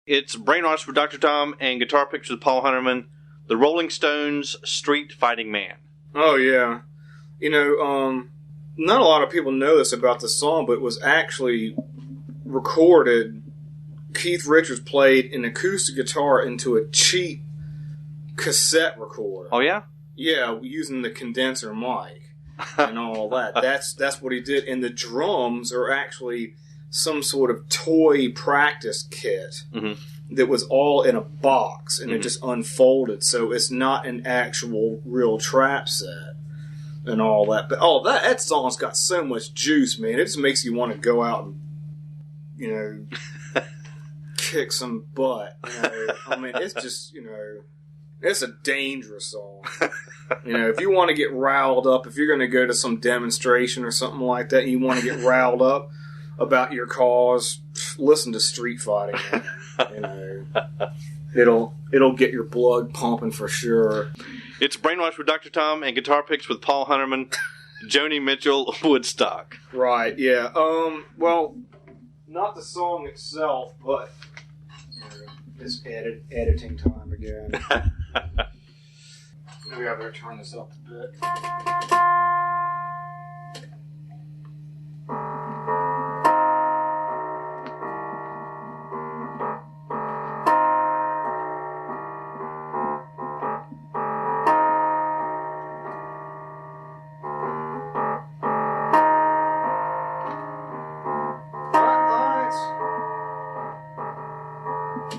It's Brainwash with Dr. Tom and Guitar Picks with Paul Hunneman, the Rolling Stones' Street Fighting Man. Oh, yeah. You know, not a lot of people know this about the song, but it was actually recorded. Keith Richards played an acoustic guitar into a cheap cassette recorder. Oh, yeah? Yeah, using the condenser mic and all that. That's what he did. And the drums are actually some sort of toy practice kit that was all in a box, and it just unfolded. So it's not an actual real trap set and all that. But that song's got so much juice, man. It just makes you want to go out and, you know, kick some butt. You know? I mean, it's just, you know, it's a dangerous song. You know, if you want to get riled up, if you're going to go to some demonstration or something like that, and you want to get riled up about your cause, listen to Street Fighting. You know, it'll get your blood pumping for sure. It's Brainwash with Dr. Tom and Guitar Picks with Paul Hunneman, Joni Mitchell, Woodstock. Right, yeah. Well, not the song itself, but it's editing time again. Maybe I better turn this up a bit.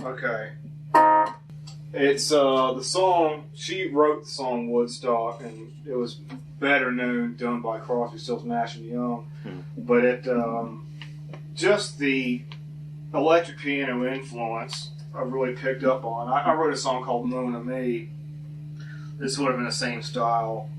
Okay. It's the song. She wrote the song Woodstock, and it was better known done by Crosby, Stills, Nash and Young. But it just the electric piano influence I really picked up on. I wrote a song called Mon Ami. This would have been the same style.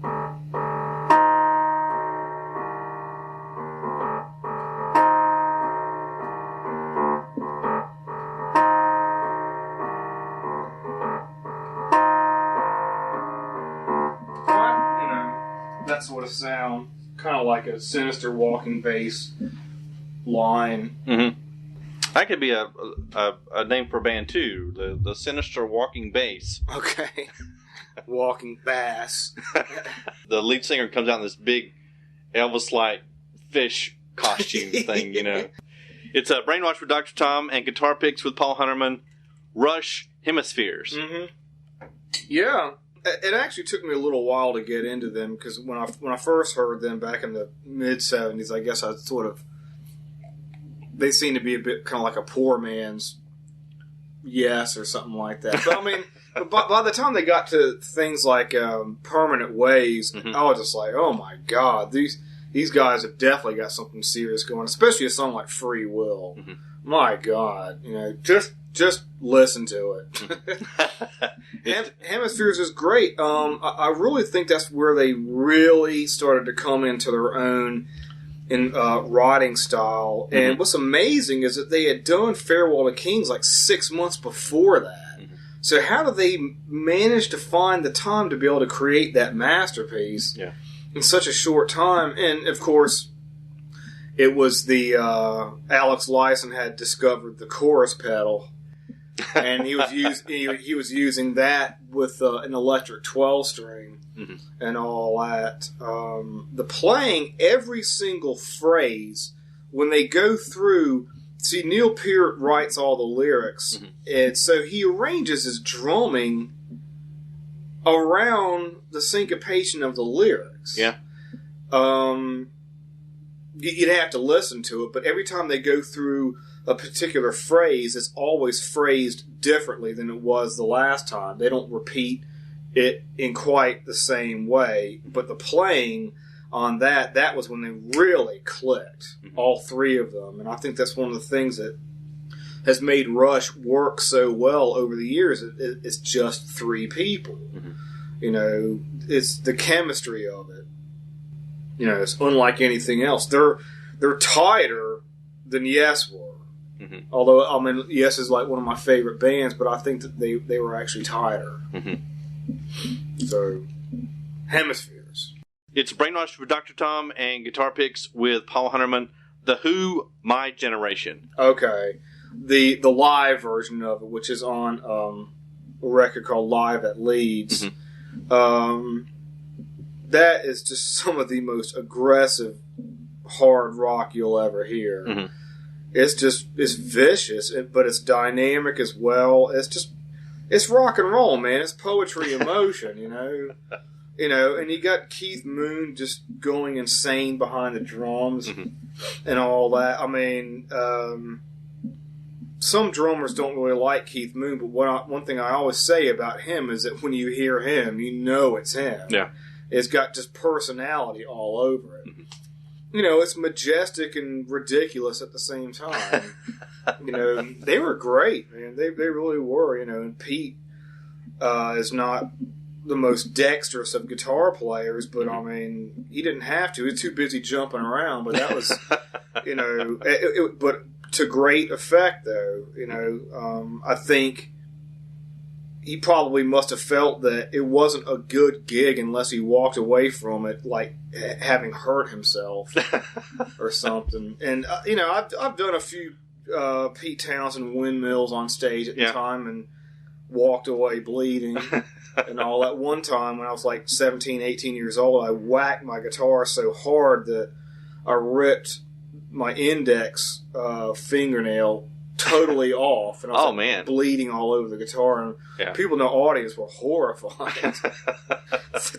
That sort of sound, kind of like a sinister walking bass line. That could be a name for a band too. The Sinister Walking Bass. Okay, walking bass. The lead singer comes out in this big Elvis-like fish costume thing. You know, it's a Brainwash with Dr. Tom and Guitar Picks with Paul Hunneman. Rush Hemispheres. Yeah. It actually took me a little while to get into them, because when I first heard them back in the mid-'70s, I guess they seemed to be a bit kind of like a poor man's Yes or something like that. But I mean, by the time they got to things like Permanent Ways, I was just like, oh my God, these guys have definitely got something serious going, especially a song like Free Will. My God, you know, just listen to it. Hemispheres is great. I really think that's where they really started to come into their own in writing style. And what's amazing is that they had done Farewell to Kings like 6 months before that. So how did they manage to find the time to be able to create that masterpiece in such a short time? And of course, it was the Alex Lifeson had discovered the chorus pedal. And he was using that with an electric 12-string and all that. The playing, every single phrase, when they go through... See, Neil Peart writes all the lyrics, and so he arranges his drumming around the syncopation of the lyrics. Yeah. You'd have to listen to it, but every time they go through a particular phrase, it's always phrased differently than it was the last time. They don't repeat it in quite the same way, but the playing on that was when they really clicked, all three of them. And I think that's one of the things that has made Rush work so well over the years. It's just three people. You know, it's the chemistry of it. You know, it's unlike anything else. They're tighter than Yes were. Although, I mean, Yes is like one of my favorite bands, but I think that they were actually tighter. So, Hemispheres. It's Brainwashed with Dr. Tom and Guitar Picks with Paul Hunneman. The Who, My Generation. Okay. the live version of it, which is on a record called Live at Leeds. That is just some of the most aggressive hard rock you'll ever hear. It's vicious, but it's dynamic as well. It's rock and roll, man. It's poetry in motion, you know. And you got Keith Moon just going insane behind the drums and all that. I mean, some drummers don't really like Keith Moon, but one thing I always say about him is that when you hear him, you know it's him. Yeah. It's got just personality all over it. It's majestic and ridiculous at the same time. They were great, man. They really were, and Pete is not the most dexterous of guitar players, but I mean, he didn't have to. He was too busy jumping around, but that was, but to great effect, though. I think he probably must have felt that it wasn't a good gig unless he walked away from it like having hurt himself or something. And I've done a few Pete Townsend windmills on stage at the time and walked away bleeding and all that. One time when I was like 17, 18 years old, I whacked my guitar so hard that I ripped my index fingernail totally off, and I was bleeding all over the guitar, and people in the audience were horrified.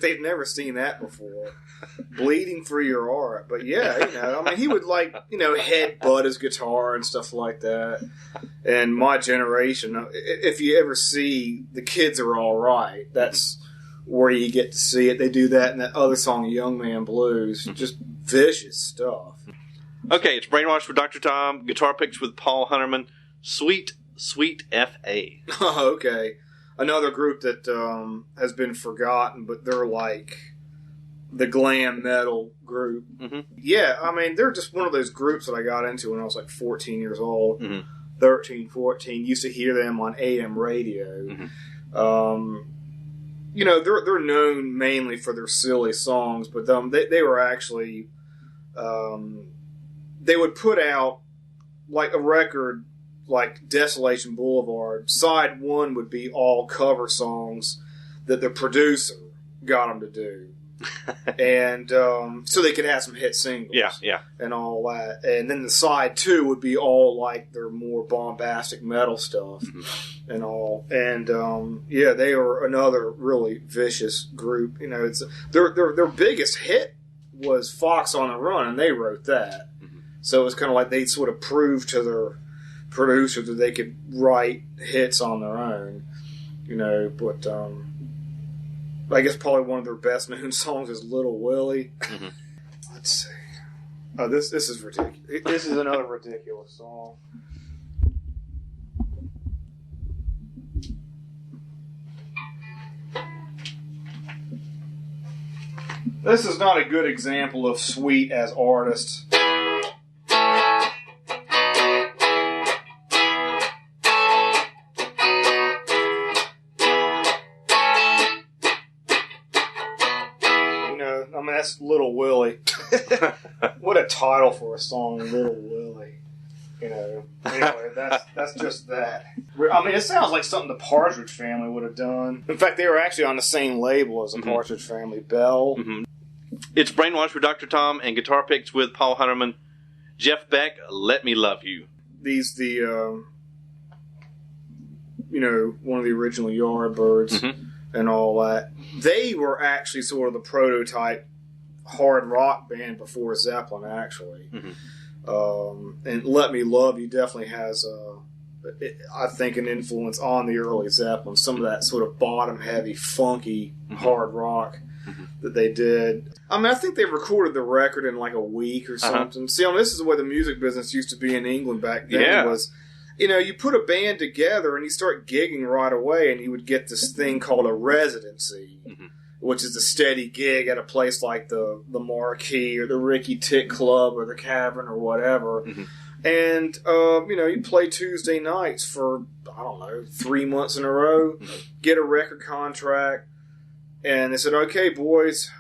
They've never seen that before. Bleeding for your art. But I mean, he would headbutt his guitar and stuff like that. And my generation, if you ever see The Kids Are All Right, that's where you get to see it. They do that in that other song, Young Man Blues. Just vicious stuff. Okay, it's Brainwashed with Dr. Tom, guitar picks with Paul Hunneman, Sweet, Sweet F.A. Oh, okay. Another group that has been forgotten, but they're like the glam metal group. Yeah, I mean, they're just one of those groups that I got into when I was like 14 years old, 13, 14. Used to hear them on AM radio. They're known mainly for their silly songs, but they were actually... they would put out like a record like Desolation Boulevard. Side one would be all cover songs that the producer got them to do. And so they could have some hit singles and all that. And then the side two would be all like their more bombastic metal stuff and all. And they were another really vicious group. It's their biggest hit was Fox on the Run, and they wrote that. So it was kind of like they sort of proved to their producer that they could write hits on their own, but I guess probably one of their best known songs is Little Willie. Let's see. Oh, this is ridiculous. This is another ridiculous song. This is not a good example of Sweet as artists. That's Little Willie. What a title for a song, Little Willie. Anyway, that's just that. I mean, it sounds like something the Partridge Family would have done. In fact, they were actually on the same label as the Partridge Family, Bell. It's Brainwashed with Dr. Tom and guitar picks with Paul Hunneman. Jeff Beck, Let Me Love You. One of the original Yardbirds and all that. They were actually sort of the prototype hard rock band before Zeppelin, actually. And Let Me Love You definitely has, I think, an influence on the early Zeppelin. Some of that sort of bottom-heavy, funky hard rock that they did. I mean, I think they recorded the record in like a week or something. See, this is the way the music business used to be in England back then. Was, you put a band together and you start gigging right away, and you would get this thing called a residency. Which is a steady gig at a place like the Marquee or the Ricky Tick Club or the Cavern or whatever. And, you'd play Tuesday nights for, 3 months in a row, get a record contract, and they said, okay, boys,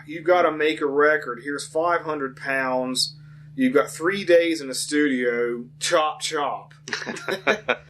you've got to make a record. Here's £500. You've got 3 days in the studio, chop.